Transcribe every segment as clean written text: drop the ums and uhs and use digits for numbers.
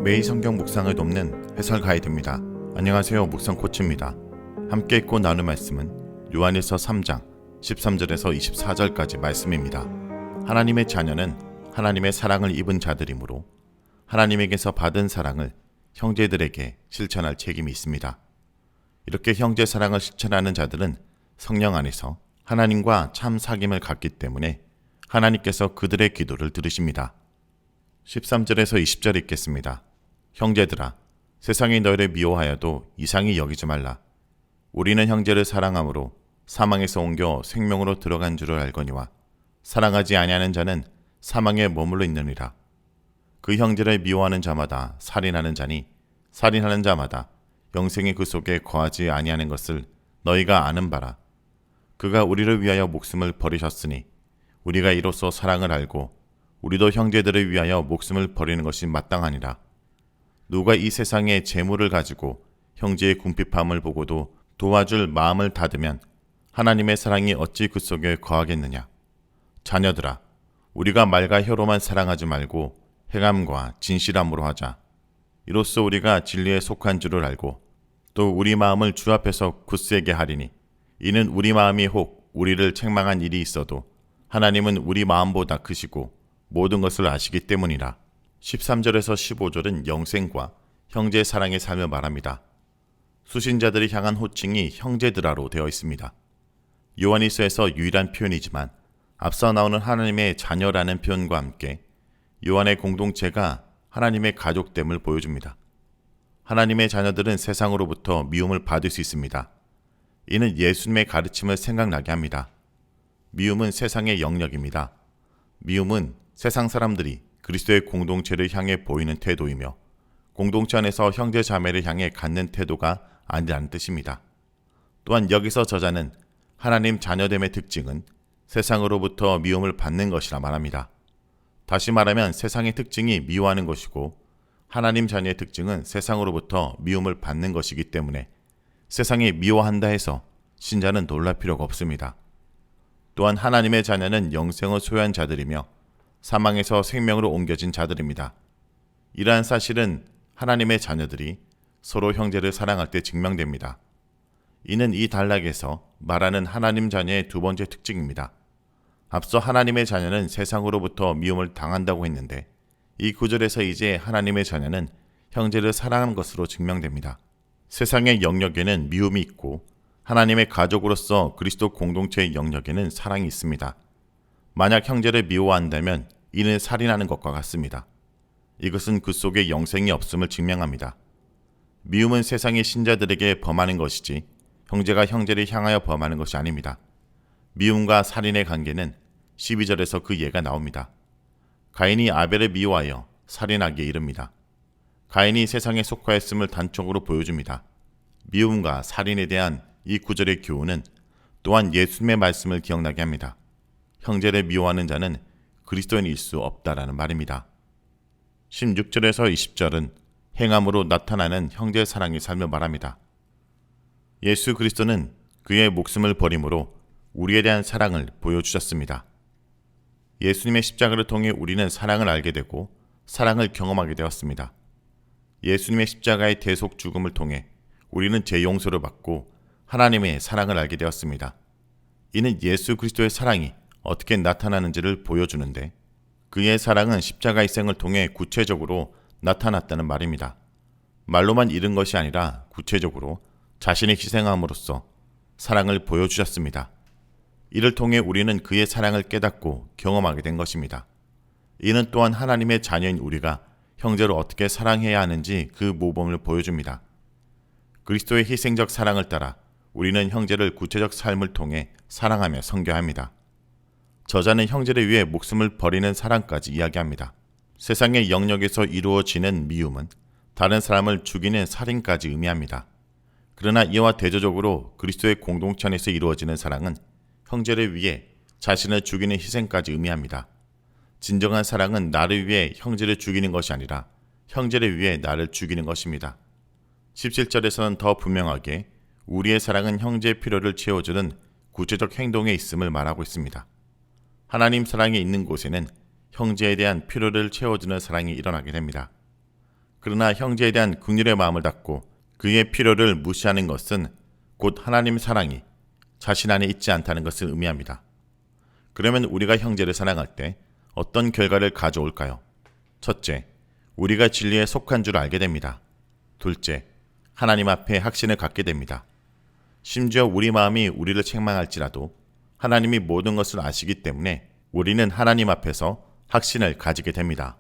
매일 성경 묵상을 돕는 해설 가이드입니다. 안녕하세요. 묵상 코치입니다. 함께 읽고 나눌 말씀은 요한일서 3장 13절에서 24절까지 말씀입니다. 하나님의 자녀는 하나님의 사랑을 입은 자들이므로 하나님에게서 받은 사랑을 형제들에게 실천할 책임이 있습니다. 이렇게 형제 사랑을 실천하는 자들은 성령 안에서 하나님과 참 사귐을 갖기 때문에 하나님께서 그들의 기도를 들으십니다. 13절에서 20절 읽겠습니다. 형제들아, 세상이 너희를 미워하여도 이상히 여기지 말라. 우리는 형제를 사랑함으로 사망에서 옮겨 생명으로 들어간 줄을 알거니와 사랑하지 아니하는 자는 사망에 머물러 있느니라. 그 형제를 미워하는 자마다 살인하는 자니 살인하는 자마다 영생이 그 속에 거하지 아니하는 것을 너희가 아는 바라. 그가 우리를 위하여 목숨을 버리셨으니 우리가 이로써 사랑을 알고 우리도 형제들을 위하여 목숨을 버리는 것이 마땅하니라. 누가 이 세상의 재물을 가지고 형제의 궁핍함을 보고도 도와줄 마음을 닫으면 하나님의 사랑이 어찌 그 속에 거하겠느냐. 자녀들아, 우리가 말과 혀로만 사랑하지 말고 행함과 진실함으로 하자. 이로써 우리가 진리에 속한 줄을 알고 또 우리 마음을 주 앞에서 굳세게 하리니 이는 우리 마음이 혹 우리를 책망한 일이 있어도 하나님은 우리 마음보다 크시고 모든 것을 아시기 때문이라. 13절에서 15절은 영생과 형제 사랑의 삶을 말합니다. 수신자들이 향한 호칭이 형제들아로 되어 있습니다. 요한일서에서 유일한 표현이지만 앞서 나오는 하나님의 자녀라는 표현과 함께 요한의 공동체가 하나님의 가족됨을 보여줍니다. 하나님의 자녀들은 세상으로부터 미움을 받을 수 있습니다. 이는 예수님의 가르침을 생각나게 합니다. 미움은 세상의 영역입니다. 미움은 세상 사람들이 그리스도의 공동체를 향해 보이는 태도이며 공동체 안에서 형제 자매를 향해 갖는 태도가 아니라는 뜻입니다. 또한 여기서 저자는 하나님 자녀됨의 특징은 세상으로부터 미움을 받는 것이라 말합니다. 다시 말하면 세상의 특징이 미워하는 것이고 하나님 자녀의 특징은 세상으로부터 미움을 받는 것이기 때문에 세상이 미워한다 해서 신자는 놀랄 필요가 없습니다. 또한 하나님의 자녀는 영생을 소유한 자들이며 사망에서 생명으로 옮겨진 자들입니다. 이러한 사실은 하나님의 자녀들이 서로 형제를 사랑할 때 증명됩니다. 이는 이 단락에서 말하는 하나님 자녀의 두 번째 특징입니다. 앞서 하나님의 자녀는 세상으로부터 미움을 당한다고 했는데 이 구절에서 이제 하나님의 자녀는 형제를 사랑하는 것으로 증명됩니다. 세상의 영역에는 미움이 있고 하나님의 가족으로서 그리스도 공동체의 영역에는 사랑이 있습니다. 만약 형제를 미워한다면 이는 살인하는 것과 같습니다. 이것은 그 속에 영생이 없음을 증명합니다. 미움은 세상의 신자들에게 범하는 것이지 형제가 형제를 향하여 범하는 것이 아닙니다. 미움과 살인의 관계는 12절에서 그 예가 나옵니다. 가인이 아벨을 미워하여 살인하기에 이릅니다. 가인이 세상에 속하였음을 단적으로 보여줍니다. 미움과 살인에 대한 이 구절의 교훈은 또한 예수님의 말씀을 기억나게 합니다. 형제를 미워하는 자는 그리스도인일 수 없다라는 말입니다. 16절에서 20절은 행함으로 나타나는 형제 사랑의 삶을 말합니다. 예수 그리스도는 그의 목숨을 버림으로 우리에 대한 사랑을 보여주셨습니다. 예수님의 십자가를 통해 우리는 사랑을 알게 되고 사랑을 경험하게 되었습니다. 예수님의 십자가의 대속 죽음을 통해 우리는 죄 용서를 받고 하나님의 사랑을 알게 되었습니다. 이는 예수 그리스도의 사랑이 어떻게 나타나는지를 보여주는데 그의 사랑은 십자가 희생을 통해 구체적으로 나타났다는 말입니다. 말로만 이른 것이 아니라 구체적으로 자신의 희생함으로써 사랑을 보여주셨습니다. 이를 통해 우리는 그의 사랑을 깨닫고 경험하게 된 것입니다. 이는 또한 하나님의 자녀인 우리가 형제를 어떻게 사랑해야 하는지 그 모범을 보여줍니다. 그리스도의 희생적 사랑을 따라 우리는 형제를 구체적 삶을 통해 사랑하며 섬겨야 합니다. 저자는 형제를 위해 목숨을 버리는 사랑까지 이야기합니다. 세상의 영역에서 이루어지는 미움은 다른 사람을 죽이는 살인까지 의미합니다. 그러나 이와 대조적으로 그리스도의 공동체 안에서 이루어지는 사랑은 형제를 위해 자신을 죽이는 희생까지 의미합니다. 진정한 사랑은 나를 위해 형제를 죽이는 것이 아니라 형제를 위해 나를 죽이는 것입니다. 17절에서는 더 분명하게 우리의 사랑은 형제의 필요를 채워주는 구체적 행동에 있음을 말하고 있습니다. 하나님 사랑이 있는 곳에는 형제에 대한 필요를 채워주는 사랑이 일어나게 됩니다. 그러나 형제에 대한 긍휼의 마음을 닫고 그의 필요를 무시하는 것은 곧 하나님 사랑이 자신 안에 있지 않다는 것을 의미합니다. 그러면 우리가 형제를 사랑할 때 어떤 결과를 가져올까요? 첫째, 우리가 진리에 속한 줄 알게 됩니다. 둘째, 하나님 앞에 확신을 갖게 됩니다. 심지어 우리 마음이 우리를 책망할지라도 하나님이 모든 것을 아시기 때문에 우리는 하나님 앞에서 확신을 가지게 됩니다.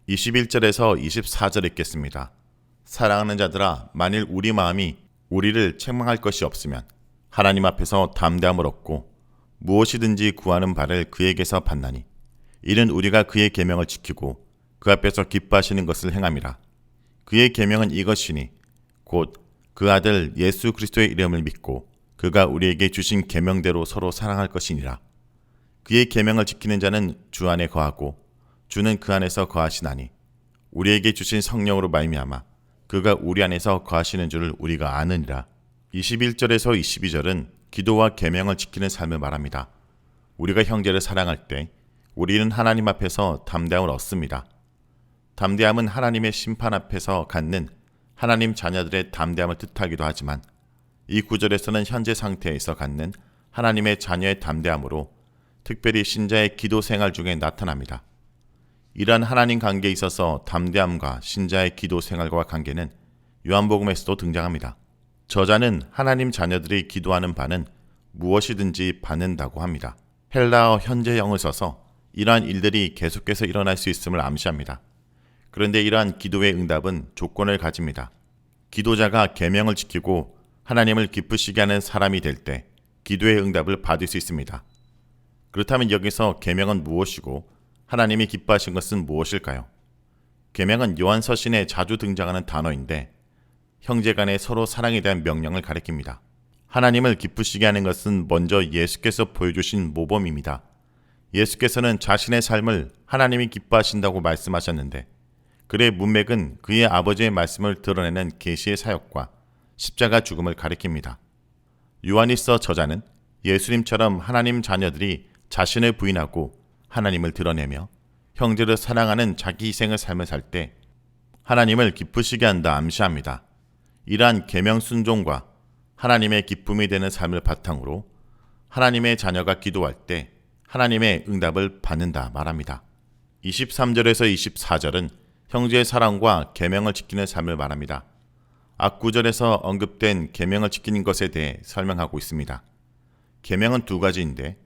21절에서 24절 읽겠습니다. 사랑하는 자들아, 만일 우리 마음이 우리를 책망할 것이 없으면 하나님 앞에서 담대함을 얻고 무엇이든지 구하는 바를 그에게서 받나니 이는 우리가 그의 계명을 지키고 그 앞에서 기뻐하시는 것을 행함이라. 그의 계명은 이것이니 곧 그 아들 예수 그리스도의 이름을 믿고 그가 우리에게 주신 계명대로 서로 사랑할 것이니라. 그의 계명을 지키는 자는 주 안에 거하고 주는 그 안에서 거하시나니 우리에게 주신 성령으로 말미암아 그가 우리 안에서 거하시는 줄을 우리가 아느니라. 21절에서 22절은 기도와 계명을 지키는 삶을 말합니다. 우리가 형제를 사랑할 때 우리는 하나님 앞에서 담대함을 얻습니다. 담대함은 하나님의 심판 앞에서 갖는 하나님 자녀들의 담대함을 뜻하기도 하지만 이 구절에서는 현재 상태에서 갖는 하나님의 자녀의 담대함으로 특별히 신자의 기도 생활 중에 나타납니다. 이러한 하나님 관계에 있어서 담대함과 신자의 기도 생활과 관계는 요한복음에서도 등장합니다. 저자는 하나님 자녀들이 기도하는 바는 무엇이든지 받는다고 합니다. 헬라어 현재형을 써서 이러한 일들이 계속해서 일어날 수 있음을 암시합니다. 그런데 이러한 기도의 응답은 조건을 가집니다. 기도자가 계명을 지키고 하나님을 기쁘시게 하는 사람이 될 때 기도의 응답을 받을 수 있습니다. 그렇다면 여기서 계명은 무엇이고 하나님이 기뻐하신 것은 무엇일까요? 계명은 요한서신에 자주 등장하는 단어인데 형제간의 서로 사랑에 대한 명령을 가리킵니다. 하나님을 기쁘시게 하는 것은 먼저 예수께서 보여주신 모범입니다. 예수께서는 자신의 삶을 하나님이 기뻐하신다고 말씀하셨는데 그의 문맥은 그의 아버지의 말씀을 드러내는 계시의 사역과 십자가 죽음을 가리킵니다. 요한일서 저자는 예수님처럼 하나님 자녀들이 자신을 부인하고 하나님을 드러내며 형제를 사랑하는 자기 희생의 삶을 살 때 하나님을 기쁘시게 한다 암시합니다. 이러한 계명 순종과 하나님의 기쁨이 되는 삶을 바탕으로 하나님의 자녀가 기도할 때 하나님의 응답을 받는다 말합니다. 23절에서 24절은 형제의 사랑과 계명을 지키는 삶을 말합니다. 앞구절에서 언급된 계명을 지키는 것에 대해 설명하고 있습니다. 계명은 두 가지인데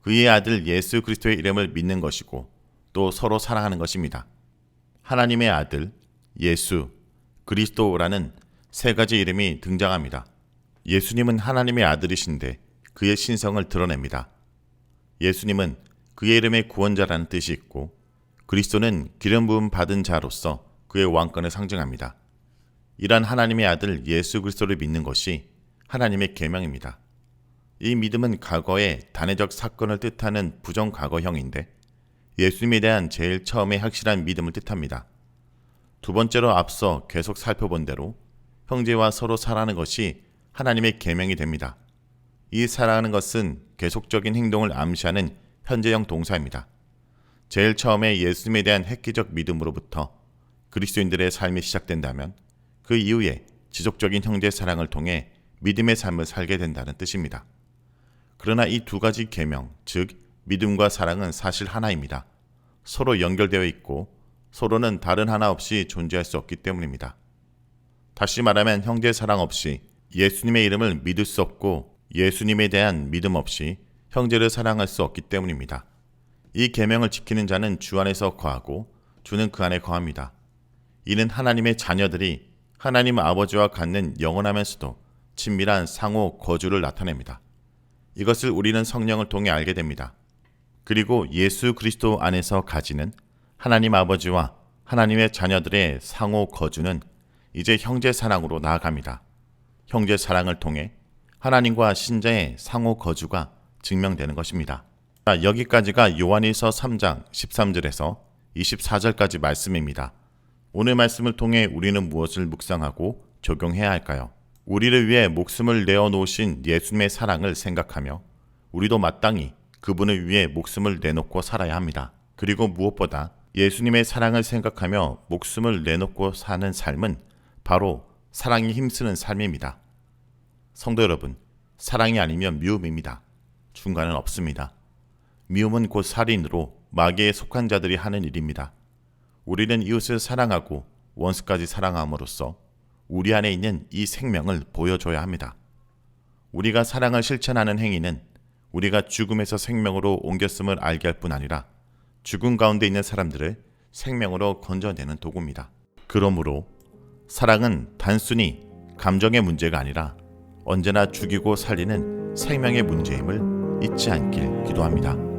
그의 아들 예수 그리스도의 이름을 믿는 것이고 또 서로 사랑하는 것입니다. 하나님의 아들 예수 그리스도라는 세 가지 이름이 등장합니다. 예수님은 하나님의 아들이신데 그의 신성을 드러냅니다. 예수님은 그의 이름의 구원자라는 뜻이 있고 그리스도는 기름 부음 받은 자로서 그의 왕권을 상징합니다. 이러한 하나님의 아들 예수 그리스도를 믿는 것이 하나님의 계명입니다. 이 믿음은 과거의 단회적 사건을 뜻하는 부정과거형인데 예수님에 대한 제일 처음의 확실한 믿음을 뜻합니다. 두 번째로 앞서 계속 살펴본 대로 형제와 서로 사랑하는 것이 하나님의 계명이 됩니다. 이 사랑하는 것은 계속적인 행동을 암시하는 현재형 동사입니다. 제일 처음에 예수님에 대한 획기적 믿음으로부터 그리스도인들의 삶이 시작된다면 그 이후에 지속적인 형제 사랑을 통해 믿음의 삶을 살게 된다는 뜻입니다. 그러나 이 두 가지 계명, 즉 믿음과 사랑은 사실 하나입니다. 서로 연결되어 있고 서로는 다른 하나 없이 존재할 수 없기 때문입니다. 다시 말하면 형제 사랑 없이 예수님의 이름을 믿을 수 없고 예수님에 대한 믿음 없이 형제를 사랑할 수 없기 때문입니다. 이 계명을 지키는 자는 주 안에서 거하고 주는 그 안에 거합니다. 이는 하나님의 자녀들이 하나님 아버지와 갖는 영원하면서도 친밀한 상호 거주를 나타냅니다. 이것을 우리는 성령을 통해 알게 됩니다. 그리고 예수 그리스도 안에서 가지는 하나님 아버지와 하나님의 자녀들의 상호 거주는 이제 형제 사랑으로 나아갑니다. 형제 사랑을 통해 하나님과 신자의 상호 거주가 증명되는 것입니다. 자, 여기까지가 요한일서 3장 13절에서 24절까지 말씀입니다. 오늘 말씀을 통해 우리는 무엇을 묵상하고 적용해야 할까요? 우리를 위해 목숨을 내어놓으신 예수님의 사랑을 생각하며 우리도 마땅히 그분을 위해 목숨을 내놓고 살아야 합니다. 그리고 무엇보다 예수님의 사랑을 생각하며 목숨을 내놓고 사는 삶은 바로 사랑이 힘쓰는 삶입니다. 성도 여러분, 사랑이 아니면 미움입니다. 중간은 없습니다. 미움은 곧 살인으로 마귀에 속한 자들이 하는 일입니다. 우리는 이웃을 사랑하고 원수까지 사랑함으로써 우리 안에 있는 이 생명을 보여줘야 합니다. 우리가 사랑을 실천하는 행위는 우리가 죽음에서 생명으로 옮겼음을 알게 할 뿐 아니라 죽음 가운데 있는 사람들을 생명으로 건져내는 도구입니다. 그러므로 사랑은 단순히 감정의 문제가 아니라 언제나 죽이고 살리는 생명의 문제임을 잊지 않길 기도합니다.